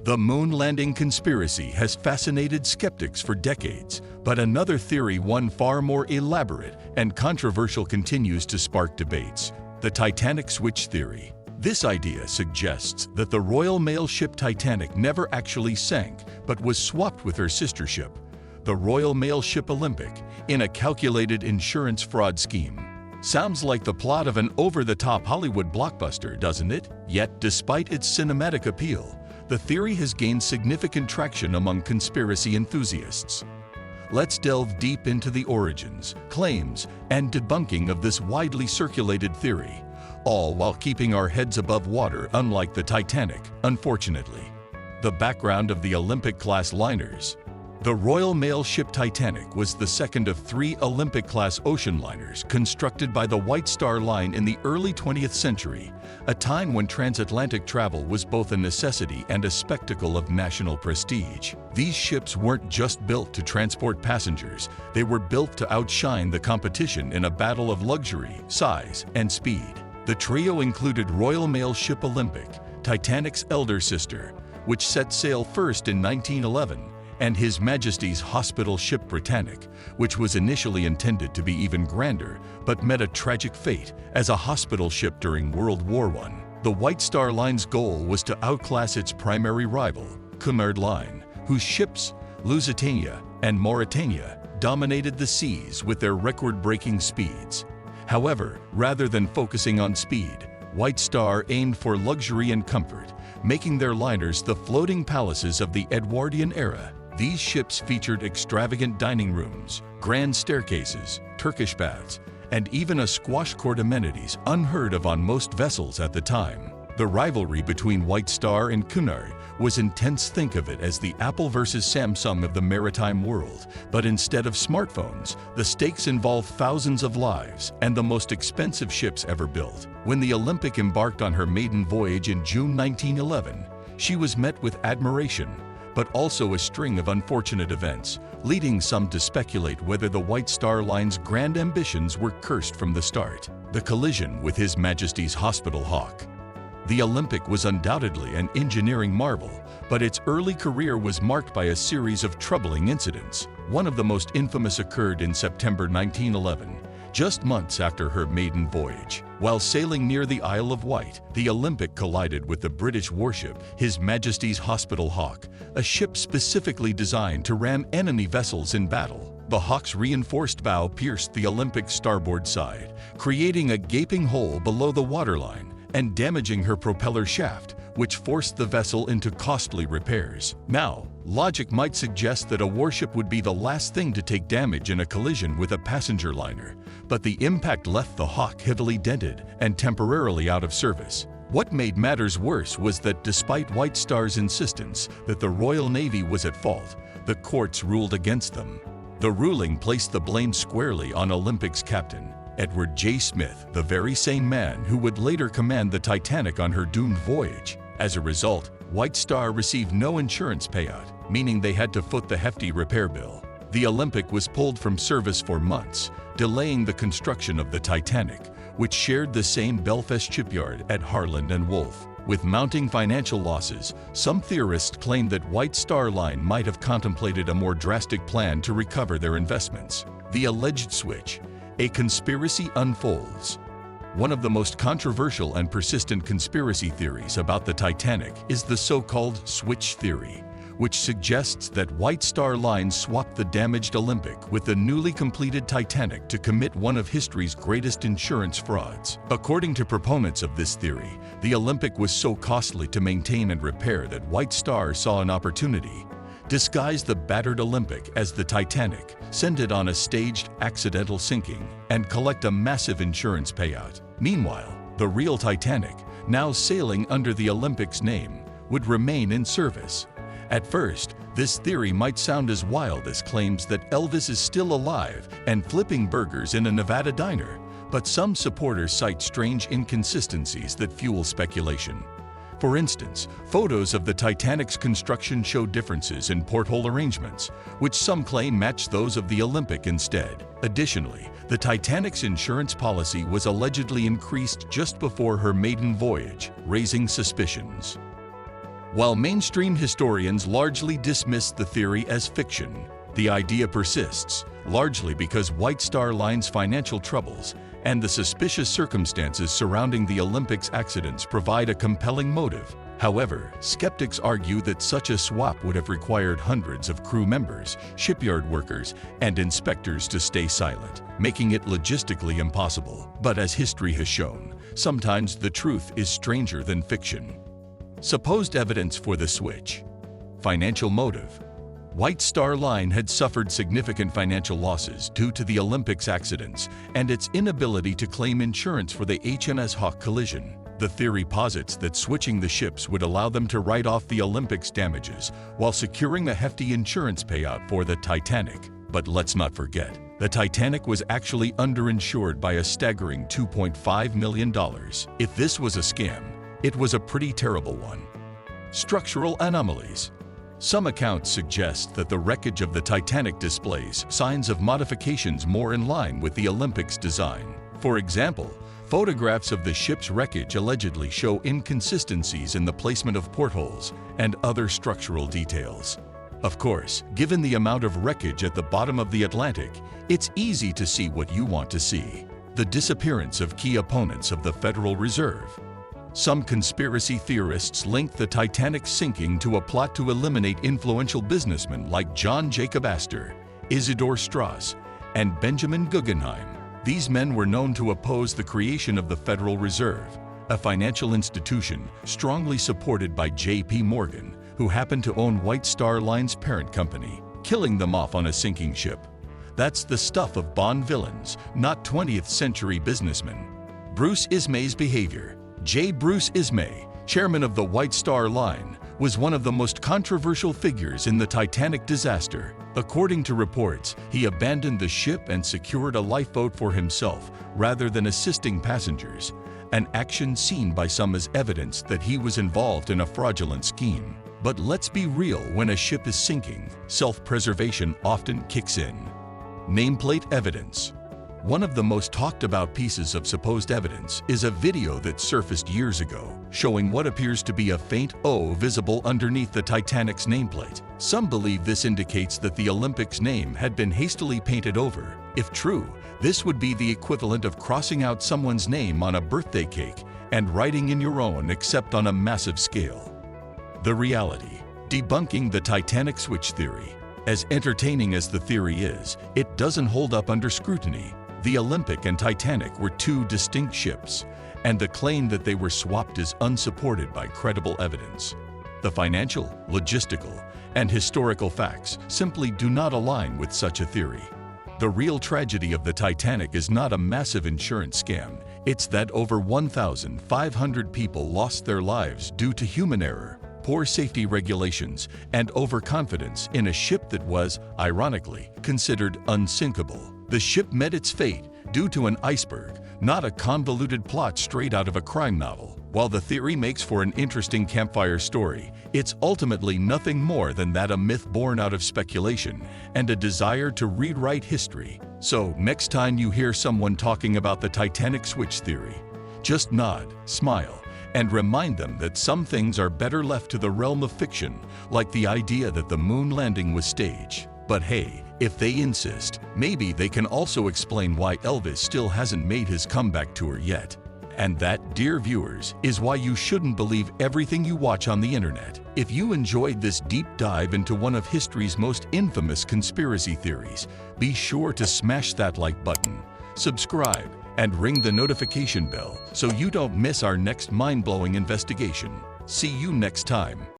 The moon landing conspiracy has fascinated skeptics for decades, but another theory, one far more elaborate and controversial, continues to spark debates: the Titanic switch theory. This idea suggests that the Royal Mail ship Titanic never actually sank, but was swapped with her sister ship, the Royal Mail ship Olympic, in a calculated insurance fraud scheme. Sounds like the plot of an over-the-top Hollywood blockbuster, doesn't it? Yet, despite its cinematic appeal, the theory has gained significant traction among conspiracy enthusiasts. Let's delve deep into the origins, claims, and debunking of this widely circulated theory, all while keeping our heads above water, unlike the Titanic, unfortunately. The background of the Olympic-class liners. The Royal Mail ship Titanic was the second of 3 Olympic-class ocean liners constructed by the White Star Line in the early 20th century, a time when transatlantic travel was both a necessity and a spectacle of national prestige. These ships weren't just built to transport passengers, they were built to outshine the competition in a battle of luxury, size, and speed. The trio included Royal Mail ship Olympic, Titanic's elder sister, which set sail first in 1911, and His Majesty's hospital ship Britannic, which was initially intended to be even grander, but met a tragic fate as a hospital ship during World War I. The White Star Line's goal was to outclass its primary rival, Cunard Line, whose ships, Lusitania and Mauretania, dominated the seas with their record-breaking speeds. However, rather than focusing on speed, White Star aimed for luxury and comfort, making their liners the floating palaces of the Edwardian era. These ships featured extravagant dining rooms, grand staircases, Turkish baths, and even a squash court, amenities unheard of on most vessels at the time. The rivalry between White Star and Cunard was intense. Think of it as the Apple versus Samsung of the maritime world, but instead of smartphones, the stakes involved thousands of lives and the most expensive ships ever built. When the Olympic embarked on her maiden voyage in June 1911, she was met with admiration, but also a string of unfortunate events, leading some to speculate whether the White Star Line's grand ambitions were cursed from the start. The collision with His Majesty's Hospital Hawk. The Olympic was undoubtedly an engineering marvel, but its early career was marked by a series of troubling incidents. One of the most infamous occurred in September 1911, just months after her maiden voyage. While sailing near the Isle of Wight, the Olympic collided with the British warship His Majesty's Hospital Hawk, a ship specifically designed to ram enemy vessels in battle. The Hawk's reinforced bow pierced the Olympic's starboard side, creating a gaping hole below the waterline and damaging her propeller shaft, which forced the vessel into costly repairs. Now, logic might suggest that a warship would be the last thing to take damage in a collision with a passenger liner, but the impact left the Hawk heavily dented and temporarily out of service. What made matters worse was that despite White Star's insistence that the Royal Navy was at fault, the courts ruled against them. The ruling placed the blame squarely on Olympic's captain, Edward J. Smith, the very same man who would later command the Titanic on her doomed voyage. As a result, White Star received no insurance payout, meaning they had to foot the hefty repair bill. The Olympic was pulled from service for months, delaying the construction of the Titanic, which shared the same Belfast shipyard at Harland and Wolff. With mounting financial losses, some theorists claim that White Star Line might have contemplated a more drastic plan to recover their investments. The alleged switch. A conspiracy unfolds. One of the most controversial and persistent conspiracy theories about the Titanic is the so-called switch theory, which suggests that White Star Line swapped the damaged Olympic with the newly completed Titanic to commit one of history's greatest insurance frauds. According to proponents of this theory, the Olympic was so costly to maintain and repair that White Star saw an opportunity, disguise the battered Olympic as the Titanic, send it on a staged accidental sinking, and collect a massive insurance payout. Meanwhile, the real Titanic, now sailing under the Olympic's name, would remain in service. At first, this theory might sound as wild as claims that Elvis is still alive and flipping burgers in a Nevada diner, but some supporters cite strange inconsistencies that fuel speculation. For instance, photos of the Titanic's construction show differences in porthole arrangements, which some claim match those of the Olympic instead. Additionally, the Titanic's insurance policy was allegedly increased just before her maiden voyage, raising suspicions. While mainstream historians largely dismiss the theory as fiction, the idea persists, largely because White Star Line's financial troubles and the suspicious circumstances surrounding the Olympics accidents provide a compelling motive. However, skeptics argue that such a swap would have required hundreds of crew members, shipyard workers, and inspectors to stay silent, making it logistically impossible. But as history has shown, sometimes the truth is stranger than fiction. Supposed evidence for the switch. Financial motive. White Star Line had suffered significant financial losses due to the Olympics accidents and its inability to claim insurance for the HMS Hawke collision. The theory posits that switching the ships would allow them to write off the Olympics damages while securing a hefty insurance payout for the Titanic. But let's not forget, the Titanic was actually underinsured by a staggering $2.5 million. If this was a scam, it was a pretty terrible one. Structural anomalies. Some accounts suggest that the wreckage of the Titanic displays signs of modifications more in line with the Olympics design. For example, photographs of the ship's wreckage allegedly show inconsistencies in the placement of portholes and other structural details. Of course, given the amount of wreckage at the bottom of the Atlantic, it's easy to see what you want to see: the disappearance of key opponents of the Federal Reserve. Some conspiracy theorists link the Titanic's sinking to a plot to eliminate influential businessmen like John Jacob Astor, Isidor Straus, and Benjamin Guggenheim. These men were known to oppose the creation of the Federal Reserve, a financial institution strongly supported by J.P. Morgan, who happened to own White Star Line's parent company, killing them off on a sinking ship. That's the stuff of Bond villains, not 20th century businessmen. Bruce Ismay's behavior. J. Bruce Ismay, chairman of the White Star Line, was one of the most controversial figures in the Titanic disaster. According to reports, he abandoned the ship and secured a lifeboat for himself rather than assisting passengers, an action seen by some as evidence that he was involved in a fraudulent scheme. But let's be real, when a ship is sinking, self-preservation often kicks in. Nameplate evidence. One of the most talked about pieces of supposed evidence is a video that surfaced years ago, showing what appears to be a faint O visible underneath the Titanic's nameplate. Some believe this indicates that the Olympics name had been hastily painted over. If true, this would be the equivalent of crossing out someone's name on a birthday cake and writing in your own, except on a massive scale. The reality. Debunking the Titanic switch theory. As entertaining as the theory is, it doesn't hold up under scrutiny. The Olympic and Titanic were two distinct ships, and the claim that they were swapped is unsupported by credible evidence. The financial, logistical, and historical facts simply do not align with such a theory. The real tragedy of the Titanic is not a massive insurance scam. It's that over 1,500 people lost their lives due to human error, poor safety regulations, and overconfidence in a ship that was, ironically, considered unsinkable. The ship met its fate due to an iceberg, not a convoluted plot straight out of a crime novel. While the theory makes for an interesting campfire story, it's ultimately nothing more than that, a myth born out of speculation and a desire to rewrite history. So, next time you hear someone talking about the Titanic switch theory, just nod, smile, and remind them that some things are better left to the realm of fiction, like the idea that the moon landing was staged. But hey, if they insist, maybe they can also explain why Elvis still hasn't made his comeback tour yet. And that, dear viewers, is why you shouldn't believe everything you watch on the internet. If you enjoyed this deep dive into one of history's most infamous conspiracy theories, be sure to smash that like button, subscribe, and ring the notification bell so you don't miss our next mind-blowing investigation. See you next time.